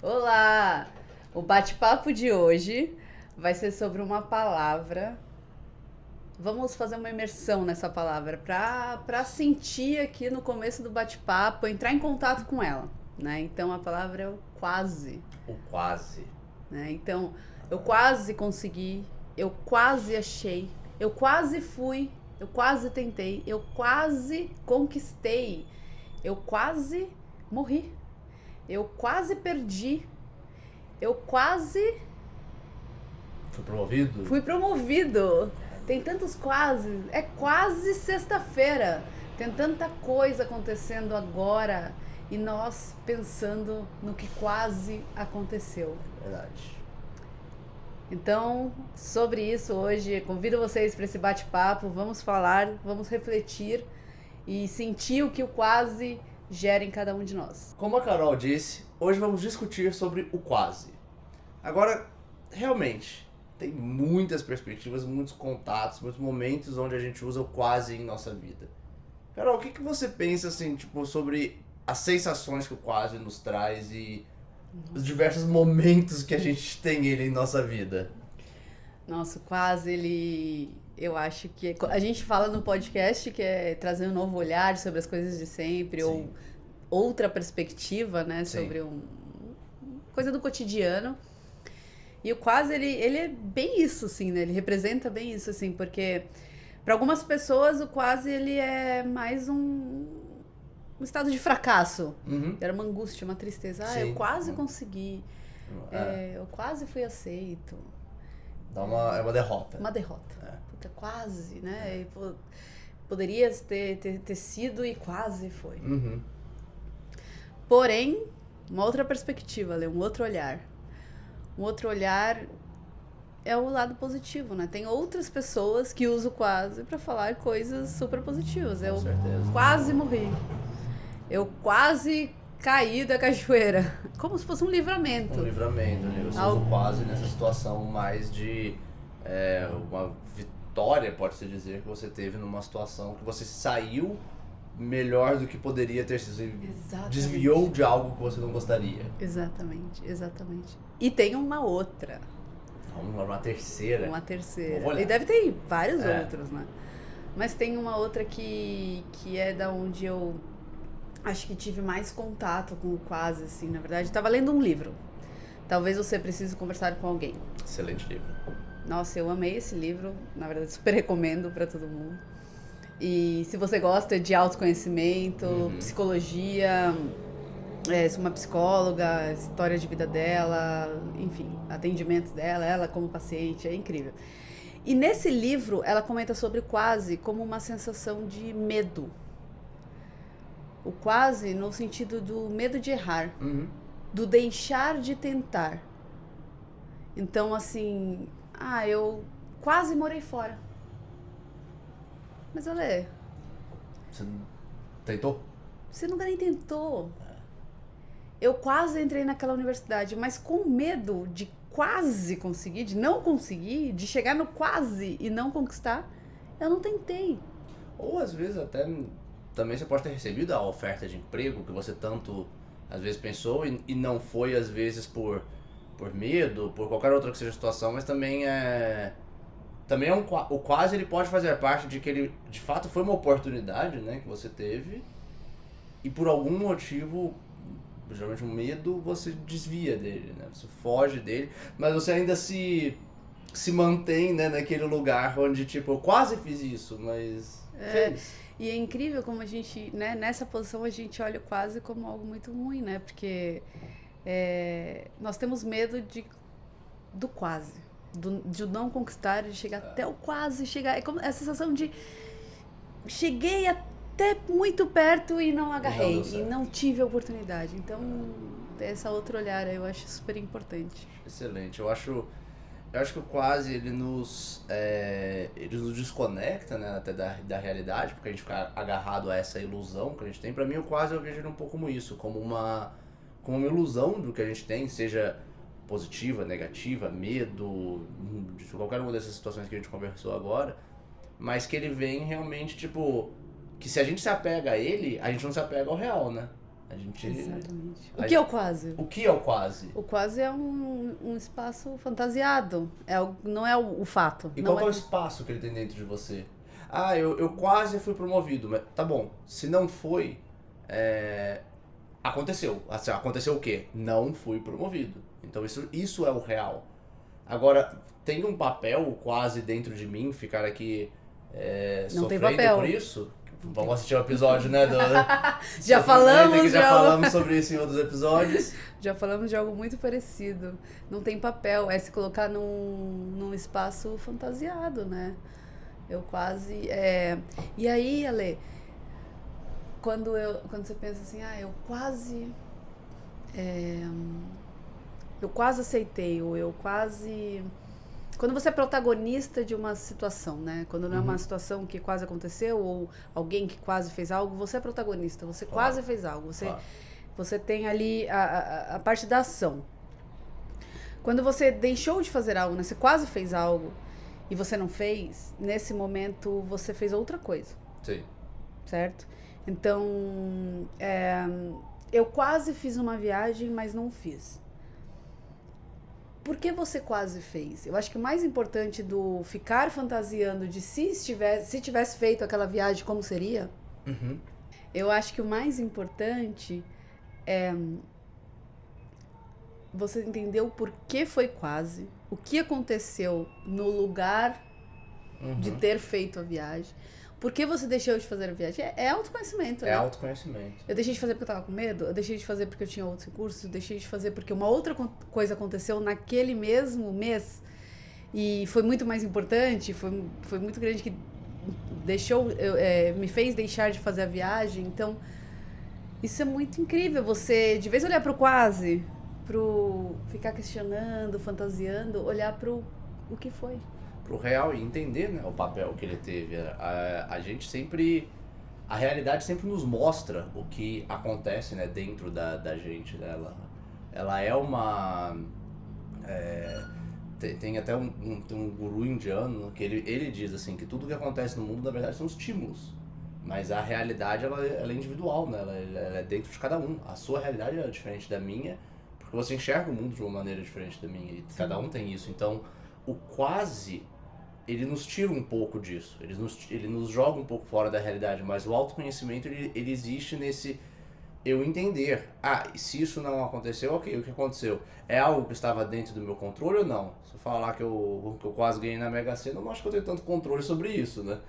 Olá! O bate-papo de hoje vai ser sobre uma palavra. Vamos fazer uma imersão nessa palavra para sentir aqui no começo do bate-papo, entrar em contato com ela, né? Então a palavra é o quase, O quase. né? Então eu quase consegui, eu quase achei, eu quase fui, eu quase tentei, eu quase conquistei, eu quase morri, eu quase perdi, eu quase Foi promovido? fui promovido. Tem tantos quase. É quase sexta-feira. Tem tanta coisa acontecendo agora e nós pensando no que quase aconteceu. Verdade. Então, sobre isso hoje, convido vocês para esse bate-papo. Vamos falar, vamos refletir e sentir o que o quase gera em cada um de nós. Como a Carol disse, hoje vamos discutir sobre o quase. Agora, realmente, tem muitas perspectivas, muitos contatos, muitos momentos onde a gente usa o quase em nossa vida. Carol, o que você pensa, assim, tipo, sobre as sensações que o quase nos traz e os diversos momentos que a gente tem ele em nossa vida? Nossa, quase ele. Eu acho que. A gente fala no podcast que é trazer um novo olhar sobre as coisas de sempre, ou Sim. outra perspectiva, né, Sim. sobre coisa do cotidiano. E o quase, ele é bem isso, assim, né? Ele representa bem isso, assim, porque para algumas pessoas o quase ele é mais um estado de fracasso. Uhum. Era uma angústia, uma tristeza. Ah, eu Sim. quase consegui. É, Eu quase fui aceito. é uma derrota. Uma derrota. É. Puta, quase, né? E, poderia ter sido e quase foi. Uhum. Porém, uma outra perspectiva, um outro olhar. Um outro olhar é o lado positivo, né? Tem outras pessoas que usam quase pra falar coisas super positivas. Eu Com certeza. quase morri. Eu quase caí da cachoeira. Como se fosse um livramento. Um livramento, né? Você usa quase nessa situação mais de uma vitória, pode-se dizer, que você teve numa situação que você saiu melhor do que poderia ter sido. Exatamente. Desviou de algo que você não gostaria. Exatamente, exatamente. E tem uma outra. Vamos lá, uma terceira. Uma terceira. Vou olhar. E deve ter vários É. outros, né? Mas tem uma outra que é da onde eu acho que tive mais contato com o quase, assim, na verdade. Eu tava lendo um livro. Talvez você precise conversar com alguém. Excelente livro. Nossa, eu amei esse livro. Na verdade, super recomendo pra todo mundo. E se você gosta de autoconhecimento, psicologia, uma psicóloga, história de vida dela, enfim, atendimentos dela, ela como paciente, é incrível. E nesse livro, ela comenta sobre o quase como uma sensação de medo. O quase no sentido do medo de errar, do deixar de tentar. Então, assim, eu quase morei fora. Mas olha, Você tentou? você nunca nem tentou. Eu quase entrei naquela universidade, mas com medo de quase conseguir, de não conseguir, de chegar no quase e não conquistar, eu não tentei. Ou às vezes até também você pode ter recebido a oferta de emprego que você tanto às vezes pensou e não foi, às vezes por medo, por qualquer outra que seja a situação, mas também o quase ele pode fazer parte de que ele de fato foi uma oportunidade, né, que você teve e por algum motivo, geralmente um medo, você desvia dele, né, você foge dele, mas você ainda se mantém, né, naquele lugar onde tipo eu quase fiz isso, mas fez. E é incrível como a gente, né, nessa posição a gente olha o quase como algo muito ruim, né? Porque nós temos medo do quase, de não conquistar, de chegar até o quase, chegar. É como a sensação de cheguei até muito perto e não agarrei, e não tive a oportunidade. Então, essa outro olhar eu acho super importante. Excelente, eu acho que o quase ele nos desconecta, né, até da realidade, porque a gente fica agarrado a essa ilusão que a gente tem. Pra mim o quase eu vejo ele um pouco como isso, como uma ilusão do que a gente tem, seja positiva, negativa, medo, de qualquer uma dessas situações que a gente conversou agora, mas que ele vem realmente tipo que se a gente se apega a ele, a gente não se apega ao real, né? A gente... Exatamente. O que é o quase? O que é o quase? O quase é um espaço fantasiado. Não é o fato. E não qual é o espaço que ele tem dentro de você? Ah, eu quase fui promovido. Mas tá bom, se não foi, aconteceu. Assim, aconteceu o quê? Não fui promovido. Então isso é o real. Agora, tem um papel quase dentro de mim ficar aqui não tem sofrendo papel. por isso? Vamos assistir o episódio, né? Já falamos. Já falamos sobre isso em outros episódios. Já falamos de algo muito parecido. Não tem papel, é se colocar num espaço fantasiado, né? Eu quase... E aí, Ale, quando você pensa assim, eu quase aceitei, ou eu quase... Quando você é protagonista de uma situação, né? Quando não é uma situação que quase aconteceu, ou alguém que quase fez algo, você é protagonista, você quase fez algo, você tem ali a parte da ação. Quando você deixou de fazer algo, né? Você quase fez algo e você não fez, nesse momento você fez outra coisa. Sim. Certo? Então, eu quase fiz uma viagem, mas não fiz. Por que você quase fez? Eu acho que o mais importante do ficar fantasiando de se tivesse feito aquela viagem, como seria? Eu acho que o mais importante é você entender o porquê foi quase, o que aconteceu no lugar de ter feito a viagem. Por que você deixou de fazer a viagem? É autoconhecimento, né? É autoconhecimento. Eu deixei de fazer porque eu tava com medo, eu deixei de fazer porque eu tinha outros recursos, eu deixei de fazer porque uma outra coisa aconteceu naquele mesmo mês e foi muito mais importante, foi muito grande que me fez deixar de fazer a viagem. Então, isso é muito incrível, você de vez olhar pro quase, pro ficar questionando, fantasiando, olhar pro o que foi. Pro real e entender, né, o papel que ele teve. A gente sempre... A realidade sempre nos mostra o que acontece, né, dentro da gente. Né? Ela é uma... Tem até um guru indiano que ele diz assim, que tudo que acontece no mundo, na verdade, são estímulos. Mas a realidade, ela é individual, né? Ela é dentro de cada um. A sua realidade é diferente da minha, porque você enxerga o mundo de uma maneira diferente da minha. E cada um tem isso. Então, o quase... ele nos tira um pouco disso, ele nos joga um pouco fora da realidade, mas o autoconhecimento ele existe nesse eu entender, se isso não aconteceu, ok, o que aconteceu? É algo que estava dentro do meu controle ou não? Se eu falar que eu quase ganhei na Mega Sena, eu não acho que eu tenho tanto controle sobre isso, né?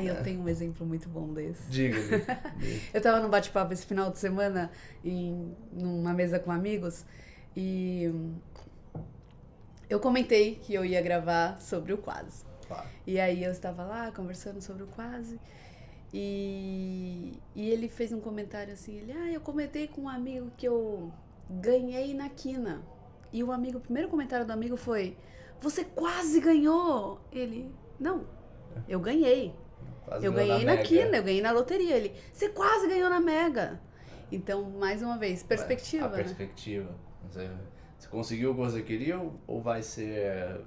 Eu tenho um exemplo muito bom desse. Diga-me. Eu tava num bate-papo esse final de semana, numa mesa com amigos, e eu comentei que eu ia gravar sobre o quase. Claro. E aí eu estava lá conversando sobre o quase e ele fez um comentário assim, eu comentei com um amigo que eu ganhei na quina. E o primeiro comentário do amigo foi, você quase ganhou! Ele, não, eu ganhei. Eu ganhei na quina, eu ganhei na loteria. Ele, você quase ganhou na Mega. Então, mais uma vez, perspectiva, A perspectiva. Você conseguiu o que você queria ou vai ser...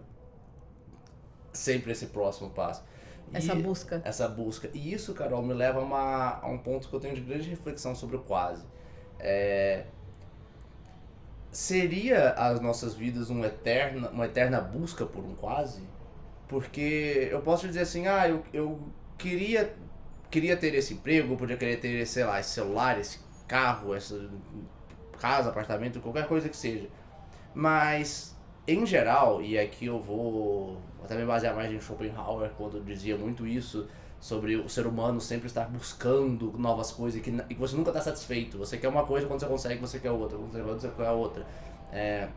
sempre esse próximo passo. Essa busca. E isso, Carol, me leva a um ponto que eu tenho de grande reflexão sobre o quase. Seria as nossas vidas uma eterna busca por um quase? Porque eu posso dizer assim, eu queria ter esse emprego, eu podia querer ter, sei lá, esse celular, esse carro, essa casa, apartamento, qualquer coisa que seja. Mas... em geral, e aqui eu vou até me basear mais em Schopenhauer, quando dizia muito isso, sobre o ser humano sempre estar buscando novas coisas e que você nunca está satisfeito. Você quer uma coisa, quando você consegue, você quer outra. Quando você quer outra. Tem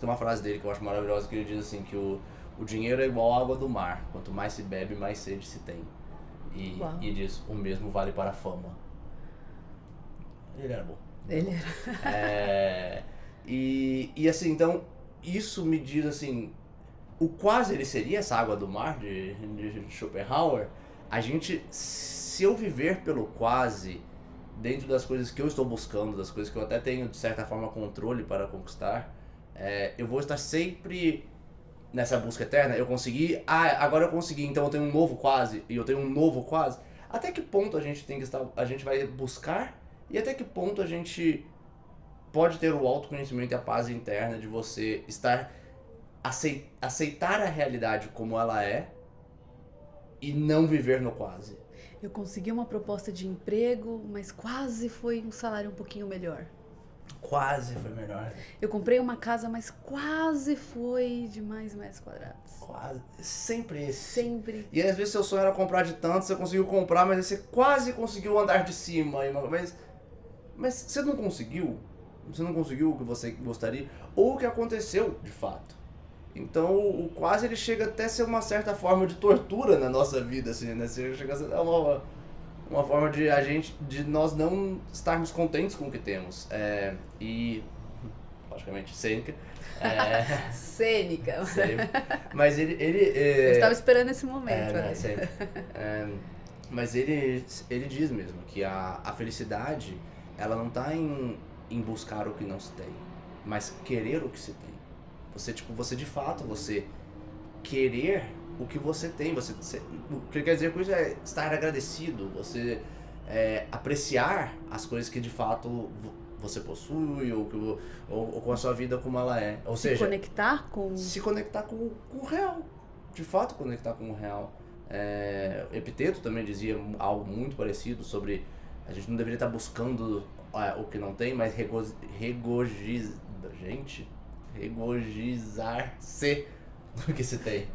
uma frase dele que eu acho maravilhosa, que ele diz assim, que o dinheiro é igual à água do mar. Quanto mais se bebe, mais sede se tem. E diz, o mesmo vale para a fama. Ele era bom. Ele era. E assim, então... isso me diz assim, o quase ele seria essa água do mar de Schopenhauer. Se eu viver pelo quase, dentro das coisas que eu estou buscando, das coisas que eu até tenho de certa forma controle para conquistar, eu vou estar sempre nessa busca eterna. Eu consegui, agora eu consegui, então eu tenho um novo quase, e eu tenho um novo quase. Até que ponto a gente vai buscar E até que ponto a gente pode ter o autoconhecimento e a paz interna de você aceitar a realidade como ela é e não viver no quase. Eu consegui uma proposta de emprego, mas quase foi um salário um pouquinho melhor. Quase foi melhor. Eu comprei uma casa, mas quase foi de mais metros quadrados. Quase. Sempre esse. Sempre. E às vezes seu sonho era comprar de tanto, você conseguiu comprar, mas aí você quase conseguiu andar de cima. Mas você não conseguiu. Você não conseguiu o que você gostaria. Ou o que aconteceu, de fato. Então o quase ele chega até a ser uma certa forma de tortura na nossa vida, assim, né? Chega a ser uma forma de nós não estarmos contentes com o que temos. E, logicamente, cênica. Cênica. Sempre. Mas ele Eu estava esperando esse momento. né, sempre. Mas ele diz mesmo que a felicidade, ela não tá em buscar o que não se tem, mas querer o que se tem. Você de fato, você querer o que você tem. O que ele quer dizer com isso é estar agradecido, você apreciar as coisas que de fato você possui, ou com a sua vida como ela é. Ou seja, se conectar com o real. De fato, conectar com o real. Epiteto também dizia algo muito parecido sobre a gente não deveria estar buscando o que não tem, mas regozijar-se do que se tem.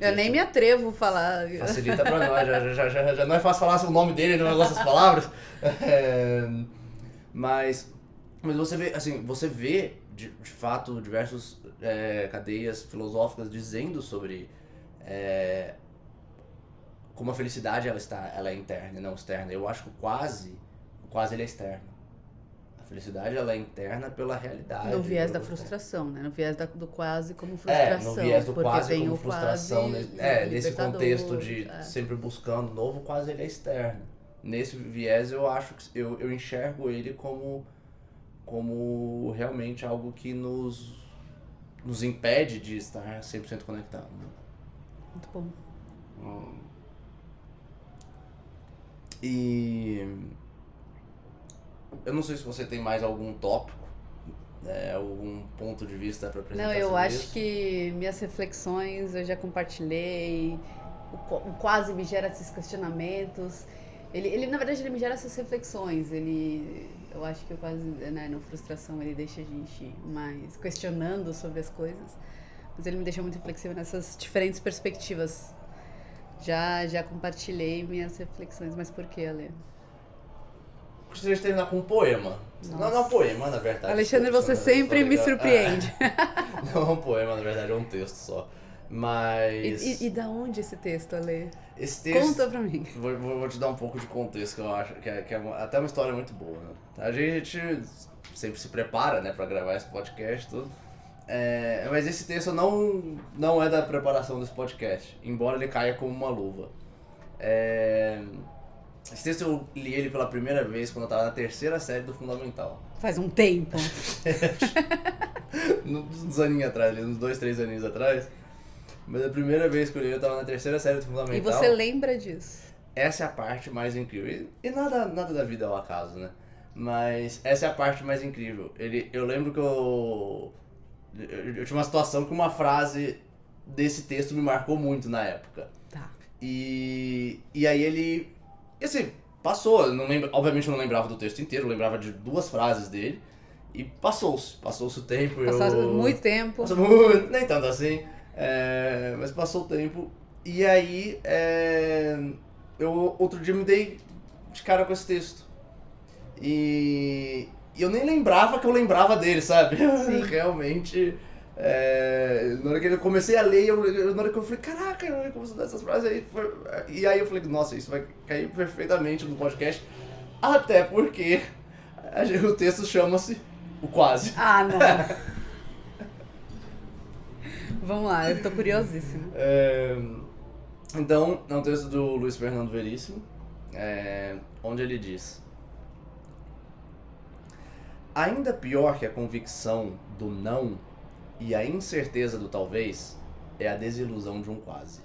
Eu nem me atrevo a falar. Facilita pra nós, já não é fácil falar o nome dele, não gosto das palavras. Mas você vê, assim, de fato diversas cadeias filosóficas dizendo sobre como a felicidade ela é interna e não externa. Eu acho que o quase ele é externo. A felicidade ela é interna pela realidade. No viés da frustração, né? No viés do quase como frustração. No viés do porque quase tem como o frustração. quase Nesse contexto de libertador, sempre buscando novo, quase ele é externo. Nesse viés eu acho que eu enxergo ele como realmente algo que nos impede de estar 100% conectado. Muito bom. E eu não sei se você tem mais algum tópico, algum ponto de vista para apresentar. Não, eu sobre acho isso. Que minhas reflexões eu já compartilhei. O quase me gera esses questionamentos. Ele na verdade, ele me gera essas reflexões. Eu acho que o quase, né, no frustração, ele deixa a gente mais questionando sobre as coisas. Mas ele me deixa muito reflexiva nessas diferentes perspectivas. Já compartilhei minhas reflexões, mas por que, Ale? Gostaria de terminar com um poema. Não é um poema, na verdade. Alexandre, você sempre me surpreende. Não é um poema, na verdade, é um texto só. Mas... E da onde esse texto, Ale? Esse texto... Conta pra mim. Vou te dar um pouco de contexto, que eu acho que é até uma história muito boa, né? A gente sempre se prepara, né, pra gravar esse podcast e tudo. Mas esse texto não é da preparação desse podcast, embora ele caia como uma luva. Esse texto eu li ele pela primeira vez quando eu tava na terceira série do Fundamental. Faz um tempo. Uns aninhos atrás, uns 2, 3 aninhos atrás. Mas a primeira vez que eu li, eu tava na terceira série do Fundamental. E você lembra disso? Essa é a parte mais incrível. E nada da vida é ao acaso, né? Mas essa é a parte mais incrível. Eu lembro que eu tinha uma situação que uma frase desse texto me marcou muito na época. Tá. E aí ele... E assim, passou. Obviamente eu não lembrava do texto inteiro, eu lembrava de 2 frases dele. E passou-se o tempo. Passou muito tempo. Passou muito, nem tanto assim. Mas passou o tempo. E aí, eu outro dia me dei de cara com esse texo. E eu nem lembrava que eu lembrava dele, sabe? Sim. Realmente, na hora que eu comecei a ler, na hora que eu falei, caraca, eu comecei a dar essas frases aí. E aí eu falei, nossa, isso vai cair perfeitamente no podcast. Até porque o texto chama-se O Quase. Ah, não. Vamos lá, eu tô curiosíssimo. Então, é um texto do Luiz Fernando Veríssimo, onde ele diz: ainda pior que a convicção do não e a incerteza do talvez é a desilusão de um quase.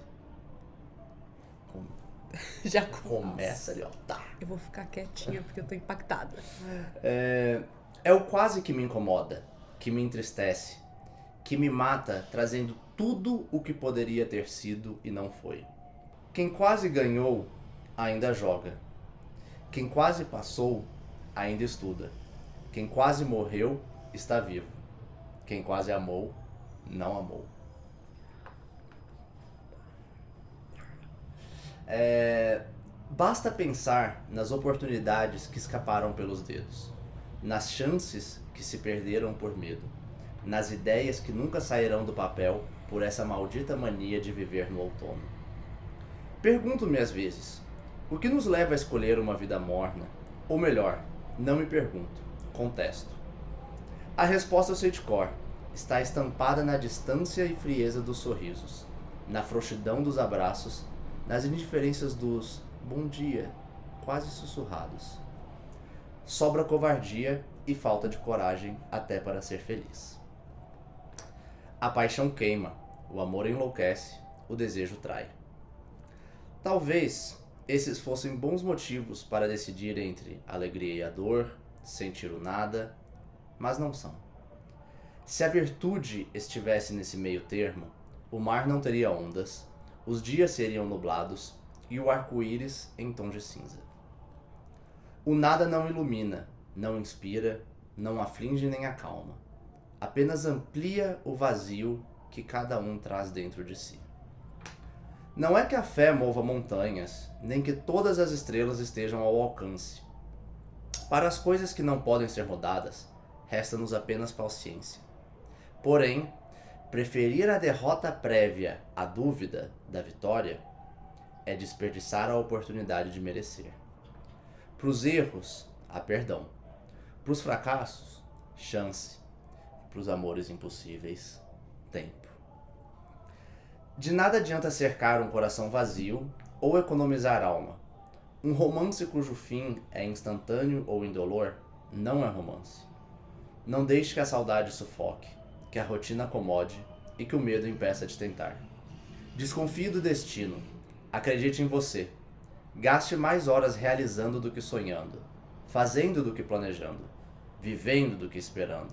Já Começa ali, ó, tá. Eu vou ficar quietinha porque eu tô impactada. É o quase que me incomoda, que me entristece, que me mata, trazendo tudo o que poderia ter sido e não foi. Quem quase ganhou, ainda joga. Quem quase passou, ainda estuda. Quem quase morreu, está vivo. Quem quase amou, não amou. Basta pensar nas oportunidades que escaparam pelos dedos, nas chances que se perderam por medo, nas ideias que nunca sairão do papel por essa maldita mania de viver no outono. Pergunto-me às vezes, o que nos leva a escolher uma vida morna? Ou melhor, não me pergunto, contesto. A resposta eu sei de cor, está estampada na distância e frieza dos sorrisos, na frouxidão dos abraços, nas indiferenças dos bom dia, quase sussurrados. Sobra covardia e falta de coragem até para ser feliz. A paixão queima, o amor enlouquece, o desejo trai. Talvez esses fossem bons motivos para decidir entre a alegria e a dor, sentir o nada, mas não são. Se a virtude estivesse nesse meio termo, o mar não teria ondas, os dias seriam nublados e o arco-íris em tom de cinza. O nada não ilumina, não inspira, não aflige nem acalma. Apenas amplia o vazio que cada um traz dentro de si. Não é que a fé mova montanhas, nem que todas as estrelas estejam ao alcance. Para as coisas que não podem ser mudadas, resta-nos apenas paciência. Porém, preferir a derrota prévia à dúvida da vitória é desperdiçar a oportunidade de merecer. Para os erros, há perdão. Para os fracassos, chance. Para os amores impossíveis, tempo. De nada adianta cercar um coração vazio ou economizar alma. Um romance cujo fim é instantâneo ou indolor não é romance. Não deixe que a saudade sufoque, que a rotina acomode e que o medo impeça de tentar. Desconfie do destino. Acredite em você. Gaste mais horas realizando do que sonhando, fazendo do que planejando, vivendo do que esperando.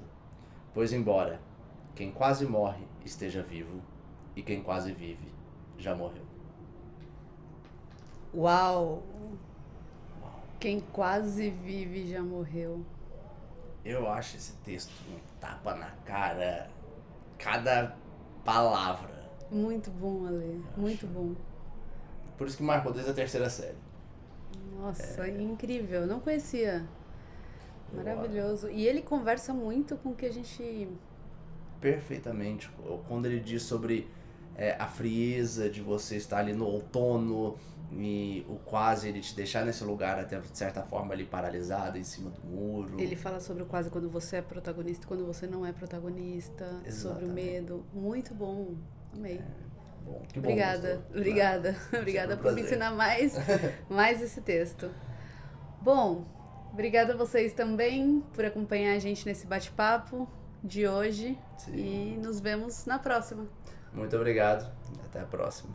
Pois embora quem quase morre esteja vivo, e quem quase vive já morreu. Uau! Quem quase vive já morreu. Eu acho esse texto um tapa na cara, cada palavra. Muito bom, Ale. Muito bom. Por isso que marcou desde a terceira série. Nossa, incrível. Não conhecia. Maravilhoso. E ele conversa muito com o que a gente... Perfeitamente. Quando ele diz sobre a frieza de você estar ali no outono e o quase ele te deixar nesse lugar até de certa forma ali paralisado em cima do muro. Ele fala sobre o quase quando você é protagonista e quando você não é protagonista. Exatamente. Sobre o medo. Muito bom. Amei. Bom, que bom. Obrigada. Obrigada por me ensinar mais esse texto. Bom, obrigada a vocês também por acompanhar a gente nesse bate-papo de hoje. Sim. E nos vemos na próxima. Muito obrigado. Até a próxima.